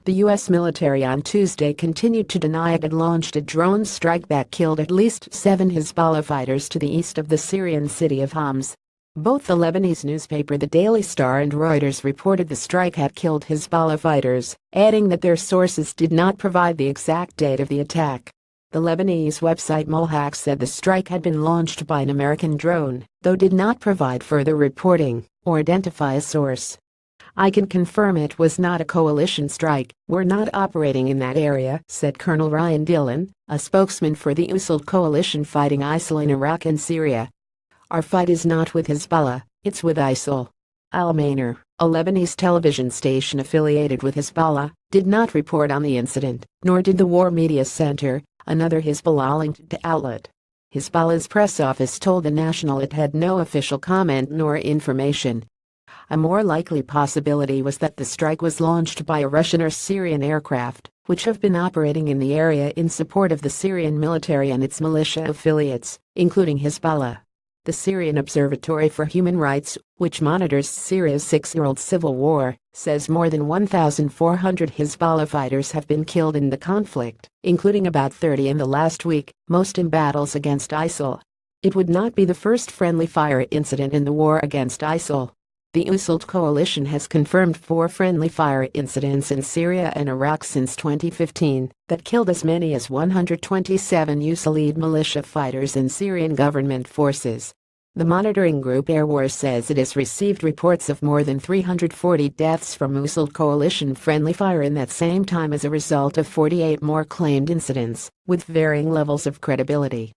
The U.S. military on Tuesday continued to deny it had launched a drone strike that killed at least 7 Hezbollah fighters to the east of the Syrian city of Homs. Both the Lebanese newspaper The Daily Star and Reuters reported the strike had killed Hezbollah fighters, adding that their sources did not provide the exact date of the attack. The Lebanese website Molhak said the strike had been launched by an American drone, though did not provide further reporting or identify a source. "I can confirm it was not a coalition strike. We're not operating in that area," said Colonel Ryan Dillon, a spokesman for the USIL coalition fighting ISIL in Iraq and Syria. "Our fight is not with Hezbollah, it's with ISIL." Al Maner, a Lebanese television station affiliated with Hezbollah, did not report on the incident, nor did the War Media Center, another Hezbollah-linked outlet. Hezbollah's press office told The National it had no official comment nor information. A more likely possibility was that the strike was launched by a Russian or Syrian aircraft, which have been operating in the area in support of the Syrian military and its militia affiliates, including Hezbollah. The Syrian Observatory for Human Rights, which monitors Syria's 6-year-old civil war, says more than 1,400 Hezbollah fighters have been killed in the conflict, including about 30 in the last week, most in battles against ISIL. It would not be the first friendly fire incident in the war against ISIL. The USIL coalition has confirmed 4 friendly fire incidents in Syria and Iraq since 2015 that killed as many as 127 USIL-led militia fighters and Syrian government forces. The monitoring group Air Wars says it has received reports of more than 340 deaths from USIL coalition friendly fire in that same time as a result of 48 more claimed incidents, with varying levels of credibility.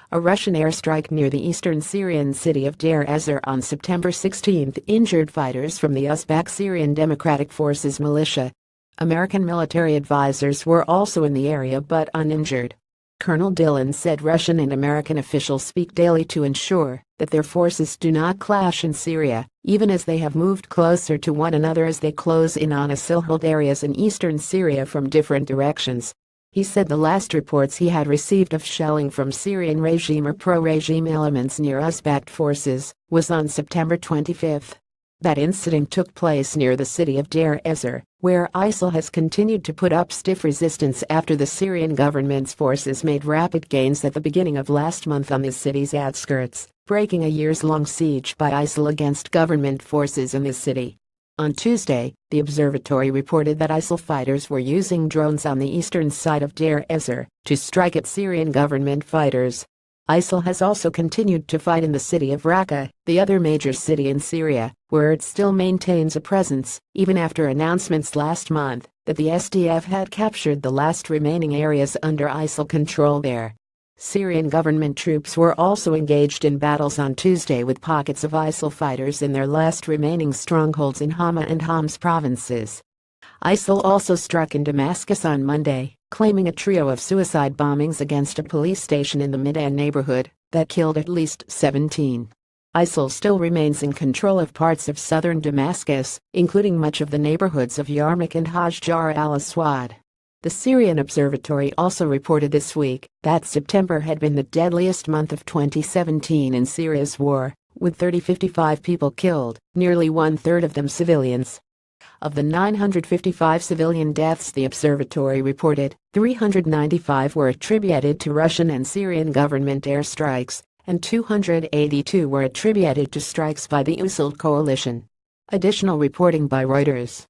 A Russian airstrike near the eastern Syrian city of Deir Ezzor on September 16 injured fighters from the Uzbek Syrian Democratic Forces militia. American military advisors were also in the area but uninjured. Colonel Dillon said Russian and American officials speak daily to ensure that their forces do not clash in Syria, even as they have moved closer to one another as they close in on ISIL-held areas in eastern Syria from different directions. He said the last reports he had received of shelling from Syrian regime or pro-regime elements near Uzbek forces was on September 25. That incident took place near the city of Deir Ezzor, where ISIL has continued to put up stiff resistance after the Syrian government's forces made rapid gains at the beginning of last month on the city's outskirts, breaking a years-long siege by ISIL against government forces in the city. On Tuesday, the observatory reported that ISIL fighters were using drones on the eastern side of Deir Ezzor to strike at Syrian government fighters. ISIL has also continued to fight in the city of Raqqa, the other major city in Syria, where it still maintains a presence, even after announcements last month that the SDF had captured the last remaining areas under ISIL control there. Syrian government troops were also engaged in battles on Tuesday with pockets of ISIL fighters in their last remaining strongholds in Hama and Homs provinces. ISIL also struck in Damascus on Monday, claiming a trio of suicide bombings against a police station in the Midan neighborhood that killed at least 17. ISIL still remains in control of parts of southern Damascus, including much of the neighborhoods of Yarmouk and Hajjar al-Aswad. The Syrian Observatory also reported this week that September had been the deadliest month of 2017 in Syria's war, with 55 people killed, nearly one-third of them civilians. Of the 955 civilian deaths the observatory reported, 395 were attributed to Russian and Syrian government airstrikes, and 282 were attributed to strikes by the USIL coalition. Additional reporting by Reuters.